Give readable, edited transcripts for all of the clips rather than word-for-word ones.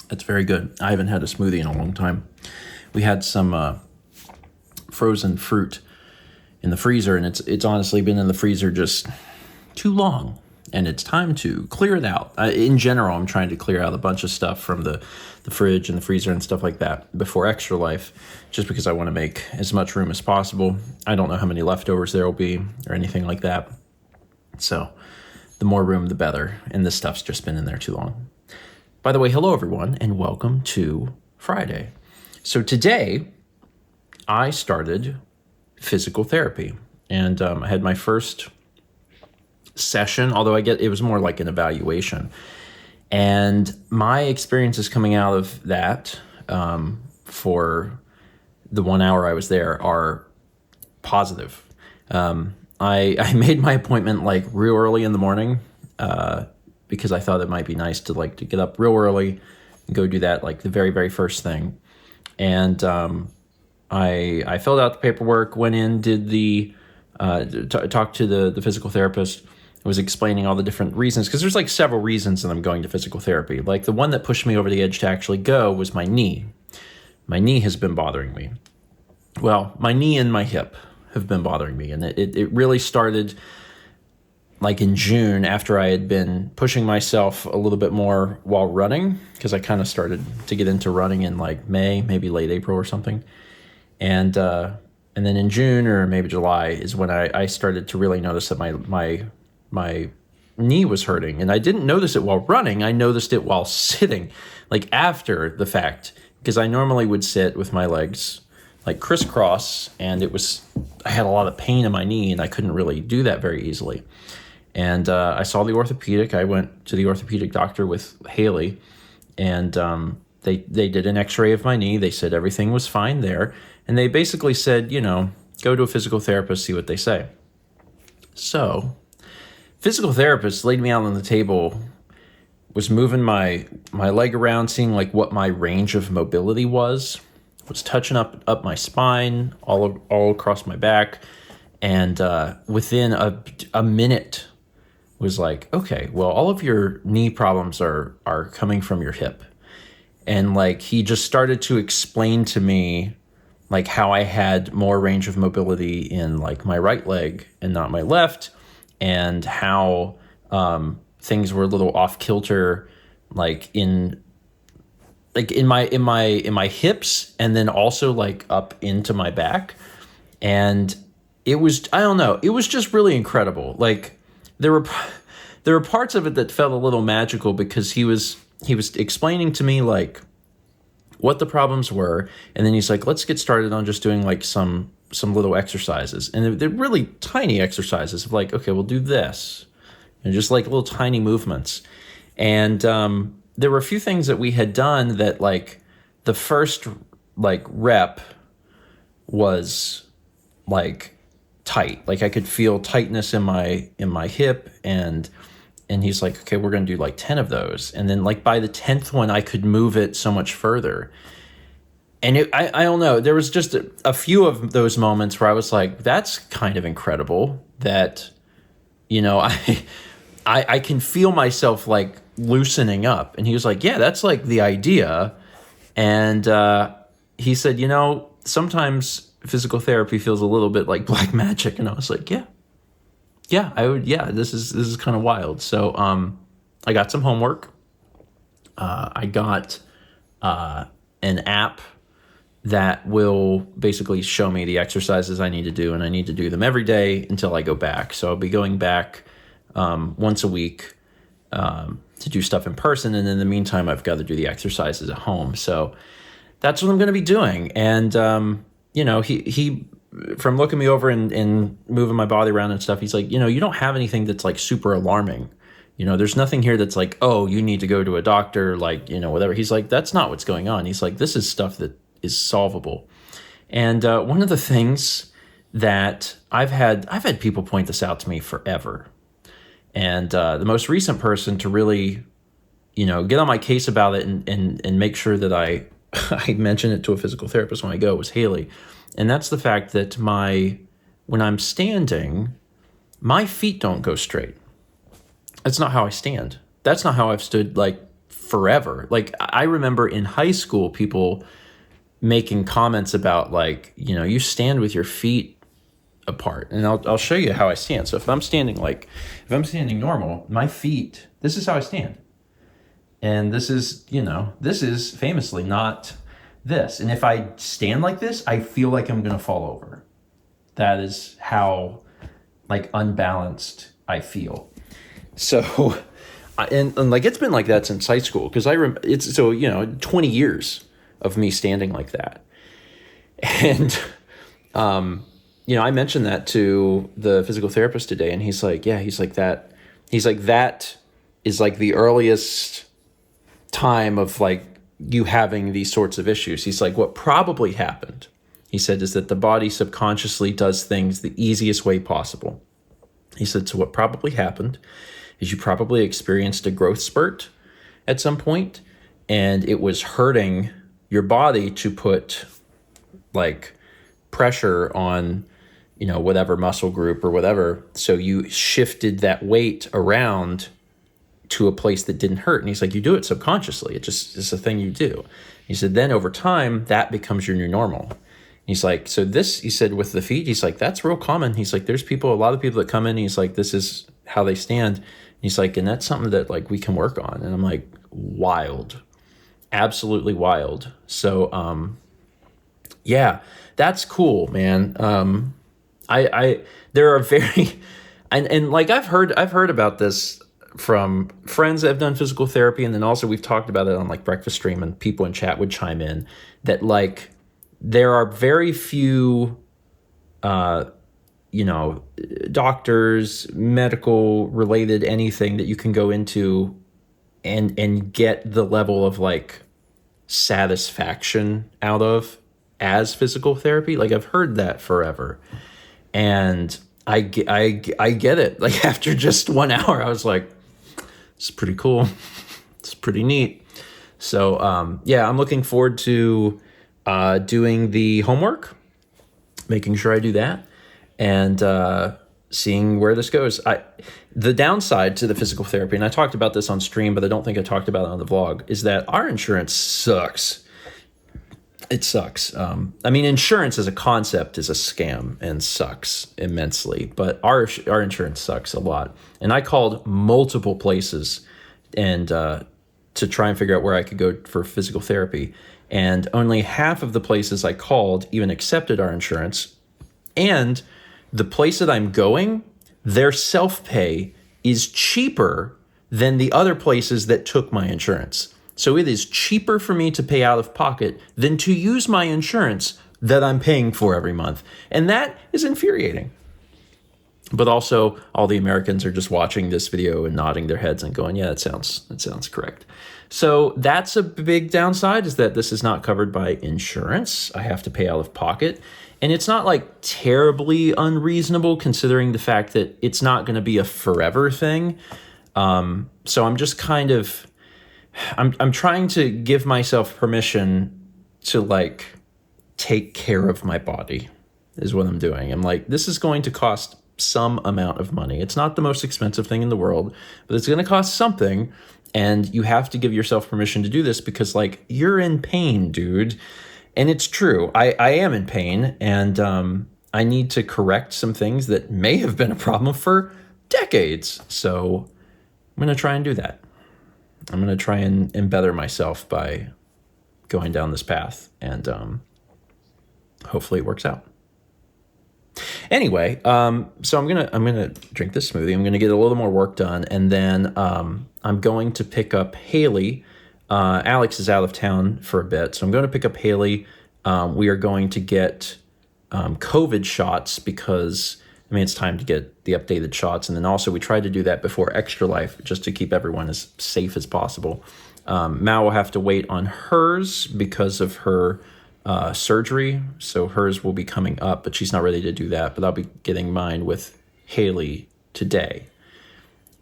It's very good. I haven't had a smoothie in a long time. We had some frozen fruit in the freezer, and it's honestly been in the freezer just too long, and it's time to clear it out. In general, I'm trying to clear out a bunch of stuff from the fridge and the freezer and stuff like that before Extra Life, just because I want to make as much room as possible. I don't know how many leftovers there will be or anything like that. So the more room, the better, and this stuff's just been in there too long. By the way, hello everyone, and welcome to Friday. So today, I started physical therapy, and I had my first session, although it was more like an evaluation. And my experiences coming out of that for the 1 hour I was there are positive. I made my appointment like real early in the morning because I thought it might be nice to get up real early and go do that like the very, very first thing. And I filled out the paperwork, went in, did talked to the physical therapist. I was explaining all the different reasons, because there's like several reasons that I'm going to physical therapy. Like the one that pushed me over the edge to actually go was my knee. My knee has been bothering me. Well, my knee and my hip have been bothering me. And it really started like in June, after I had been pushing myself a little bit more while running, because I kind of started to get into running in like May, maybe late April or something. And then in June or maybe July is when I started to really notice that my knee was hurting. And I didn't notice it while running. I noticed it while sitting, like after the fact, because I normally would sit with my legs like crisscross, and I had a lot of pain in my knee, and I couldn't really do that very easily. And I saw the orthopedic. I went to the orthopedic doctor with Haley, and they did an x-ray of my knee. They said everything was fine there. And they basically said, go to a physical therapist, see what they say. So physical therapist laid me out on the table, was moving my leg around, seeing like what my range of mobility was touching up my spine, all across my back. And within a minute was like, okay, well, all of your knee problems are coming from your hip. And like he just started to explain to me like how I had more range of mobility in like my right leg and not my left, and how things were a little off kilter, like in my hips, and then also like up into my back. And it was, I don't know, it was just really incredible. Like there were parts of it that felt a little magical, because he was explaining to me like what the problems were, and then he's like, let's get started on just doing like some little exercises. And they're really tiny exercises of like, okay, we'll do this, and just like little tiny movements. And there were a few things that we had done that like the first like rep was like tight. Like I could feel tightness in my hip, and he's like, okay, we're going to do like 10 of those. And then like by the 10th one, I could move it so much further. And I don't know, there was just a few of those moments where I was like, that's kind of incredible that, I can feel myself like loosening up. And he was like, yeah, that's like the idea. And he said, sometimes physical therapy feels a little bit like black magic. And I was like, this is kind of wild. So I got some homework. I got an app that will basically show me the exercises I need to do, and I need to do them every day until I go back. So I'll be going back once a week to do stuff in person, and in the meantime, I've got to do the exercises at home. So that's what I'm going to be doing. And he from looking me over and moving my body around and stuff, he's like, you don't have anything that's like super alarming. There's nothing here that's like, oh, you need to go to a doctor, like, whatever. He's like, that's not what's going on. He's like, this is stuff that is solvable. And one of the things that I've had people point this out to me forever. And the most recent person to really, get on my case about it and make sure that I mention it to a physical therapist when I go was Haley. And that's the fact that when I'm standing, my feet don't go straight. That's not how I stand. That's not how I've stood like forever. Like I remember in high school, people making comments about like, you stand with your feet apart. And I'll show you how I stand. So if I'm standing normal, my feet, this is how I stand. And this is famously not this. And if I stand like this, I feel like I'm going to fall over. That is how like unbalanced I feel. So, and like, it's been like that since high school. Cause it's 20 years of me standing like that. And, I mentioned that to the physical therapist today, and he's like, that is like the earliest time of like you having these sorts of issues. He's like, what probably happened, he said, is that the body subconsciously does things the easiest way possible. He said, so what probably happened is you probably experienced a growth spurt at some point, and it was hurting your body to put like pressure on, whatever muscle group or whatever. So you shifted that weight around to a place that didn't hurt. And he's like, you do it subconsciously. It's a thing you do. He said, then over time, that becomes your new normal. He's like, so this, he said, with the feet, he's like, that's real common. He's like, there's a lot of people that come in, he's like, this is how they stand. He's like, and that's something that like we can work on. And I'm like, wild, absolutely wild. So, yeah, that's cool, man. There are very, and like, I've heard about this from friends that have done physical therapy. And then also we've talked about it on like Breakfast Stream, and people in chat would chime in that like, there are very few, doctors, medical related, anything that you can go into and get the level of like satisfaction out of as physical therapy. Like I've heard that forever. And I get it. Like after just 1 hour, I was like, it's pretty cool. It's pretty neat. So, I'm looking forward to doing the homework, making sure I do that, and seeing where this goes. The downside to the physical therapy, and I talked about this on stream, but I don't think I talked about it on the vlog, is that our insurance sucks. It sucks. Insurance as a concept is a scam and sucks immensely, but our insurance sucks a lot. And I called multiple places and to try and figure out where I could go for physical therapy. And only half of the places I called even accepted our insurance. And the place that I'm going, their self-pay is cheaper than the other places that took my insurance. So it is cheaper for me to pay out of pocket than to use my insurance that I'm paying for every month. And that is infuriating. But also, all the Americans are just watching this video and nodding their heads and going, yeah, that sounds correct. So that's a big downside, is that this is not covered by insurance. I have to pay out of pocket. And it's not like terribly unreasonable, considering the fact that it's not going to be a forever thing. So I'm just kind of, I'm trying to give myself permission to like take care of my body is what I'm doing. I'm like, this is going to cost some amount of money. It's not the most expensive thing in the world, but it's going to cost something. And you have to give yourself permission to do this because like you're in pain, dude. And it's true. I am in pain, and I need to correct some things that may have been a problem for decades. So I'm going to try and do that. I'm going to try and better myself by going down this path, and hopefully it works out. Anyway, so I'm gonna drink this smoothie. I'm gonna get a little more work done, and then I'm going to pick up Haley. Alex is out of town for a bit, so I'm going to pick up Haley. We are going to get COVID shots because it's time to get the updated shots, and then also we tried to do that before Extra Life just to keep everyone as safe as possible. Mal will have to wait on hers because of her surgery, so hers will be coming up, but she's not ready to do that. But I'll be getting mine with Haley today,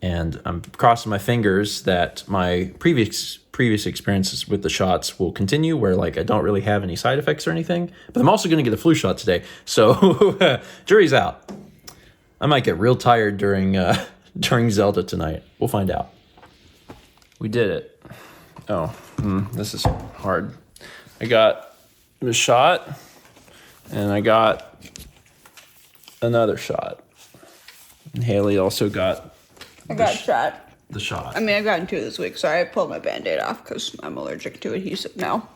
and I'm crossing my fingers that my previous experiences with the shots will continue, where like I don't really have any side effects or anything. But I'm also going to get a flu shot today, so jury's out. I might get real tired during Zelda tonight. We'll find out. We did it. This is hard. I got the shot, and I got another shot. And Haley also got I got shot. the shot. I mean, I've gotten 2 this week. Sorry, I pulled my Band-Aid off because I'm allergic to adhesive now.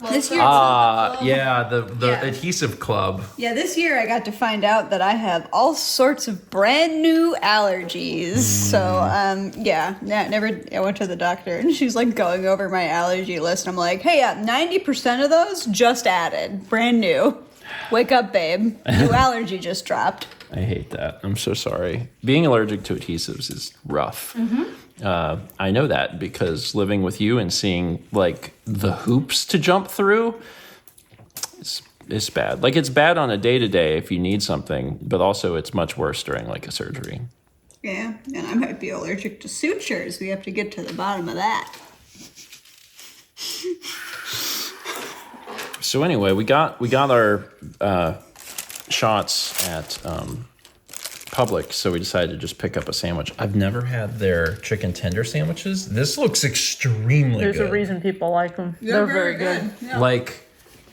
Well, This year, the adhesive club. yeah, this year I got to find out that I have all sorts of brand new allergies. So, never. I went to the doctor and she's like going over my allergy list. And I'm like, hey, 90% of those just added, brand new. Wake up, babe. New allergy just dropped. I hate that. I'm so sorry. Being allergic to adhesives is rough. I know that because living with you and seeing like the hoops to jump through is bad. Like it's bad on a day-to-day if you need something, but also it's much worse during like a surgery. Yeah, and I might be allergic to sutures. We have to get to the bottom of that. So anyway, we got our shots at Publix, so we decided to just pick up a sandwich. I've never had their chicken tender sandwiches. This looks extremely There's good. a reason people like them. They're very good. Yeah. Like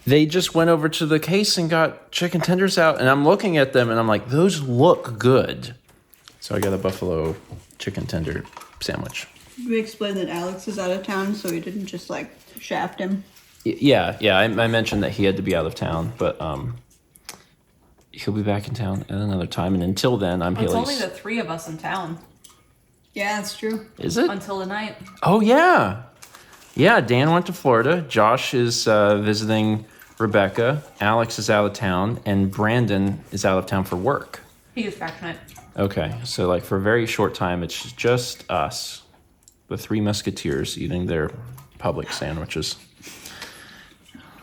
they just went over to the case and got chicken tenders out, and I'm looking at them and I'm like, those look good. So I got a buffalo chicken tender sandwich. We explained that Alex is out of town, so we didn't just like shaft him. Yeah. I mentioned that he had to be out of town, but he'll be back in town at another time. And until then, I'm It's Haley's. only the 3 of us in town Yeah, that's true. Is it? until tonight. Oh, yeah. Yeah, Dan went to Florida. Josh is visiting Rebecca. Alex is out of town. And Brandon is out of town for work. He gets back tonight. Okay, so like for a very short time, it's just us, the 3 Musketeers, eating their Publix sandwiches.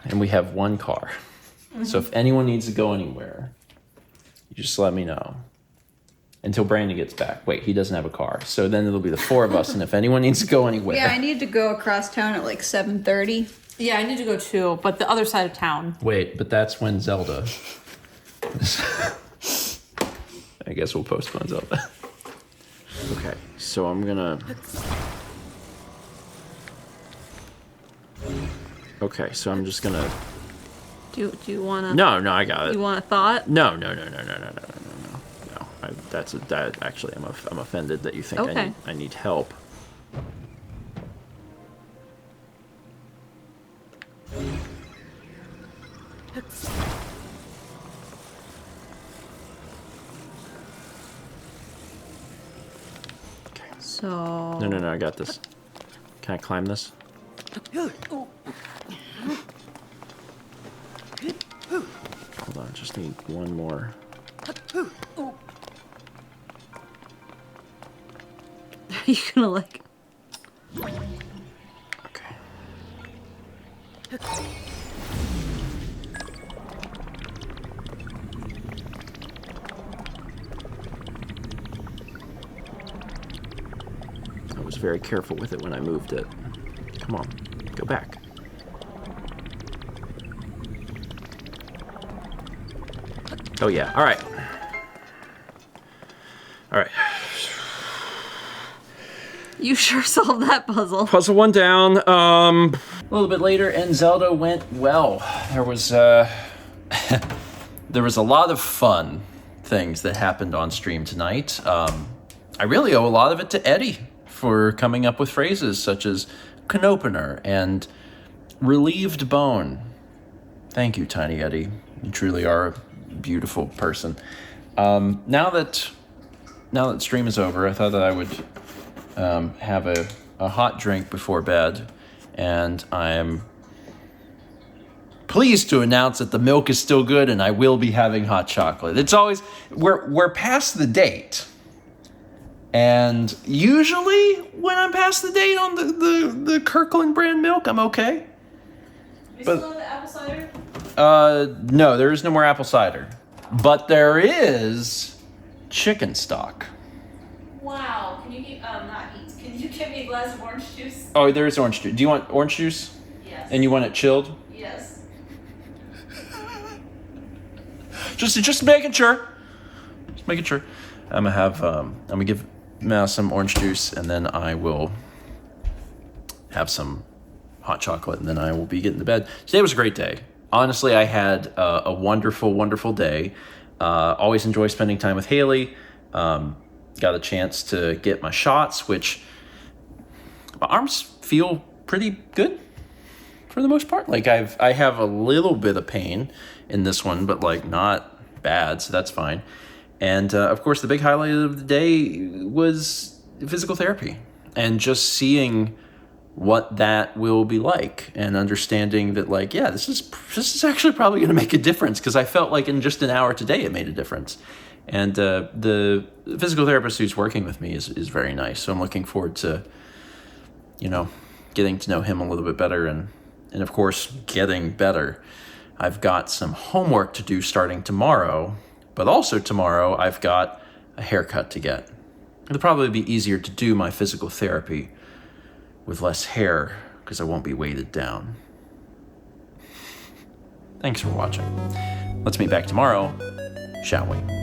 And we have 1 car. So if anyone needs to go anywhere, you just let me know. Until Brandon gets back. Wait, he doesn't have a car. So then it'll be the 4 of us. And if anyone needs to go anywhere. Yeah, I need to go across town at like 7:30. Yeah, I need to go too, but the other side of town. Wait, but that's when Zelda. I guess we'll postpone Zelda. Okay, so I'm gonna. Okay, so I'm just gonna. Do you want to? No, I got it. You want a thought? No. Actually, I'm offended that you think Okay. I need help. So. No, I got this. Can I climb this? Hold on, just need one more. Are you gonna like? Okay. I was very careful with it when I moved it. Come on, go back. Oh yeah, all right. All right. You sure solved that puzzle. Puzzle 1 down. A little bit later, and Zelda went well. There was there was a lot of fun things that happened on stream tonight. I really owe a lot of it to Eddie for coming up with phrases such as canopener and relieved bone. Thank you, Tiny Eddie. You truly are a beautiful person. Now that stream is over, I thought that I would have a hot drink before bed, and I'm pleased to announce that the milk is still good and I will be having hot chocolate. It's always, we're past the date. And usually when I'm past the date on the Kirkland brand milk, I'm okay. You But- still have the apple cider? No, there is no more apple cider. But there is chicken stock. Wow. Can you Can you give me a glass of orange juice? Oh, there is orange juice. Do you want orange juice? Yes. And you want it chilled? Yes. Just making sure. Just making sure. I'm gonna give Mal some orange juice, and then I will have some hot chocolate, and then I will be getting to bed. Today was a great day. Honestly, I had a wonderful, wonderful day. Always enjoy spending time with Haley. Got a chance to get my shots, which my arms feel pretty good for the most part. Like I have a little bit of pain in this one, but like not bad, so that's fine. And of course, the big highlight of the day was physical therapy and just seeing what that will be like and understanding that, like, yeah, this is actually probably going to make a difference, because I felt like in just an hour today it made a difference. And the physical therapist who's working with me is very nice. So I'm looking forward to, getting to know him a little bit better and of course, getting better. I've got some homework to do starting tomorrow, but also tomorrow I've got a haircut to get. It'll probably be easier to do my physical therapy with less hair because I won't be weighted down. Thanks for watching. Let's meet back tomorrow, shall we?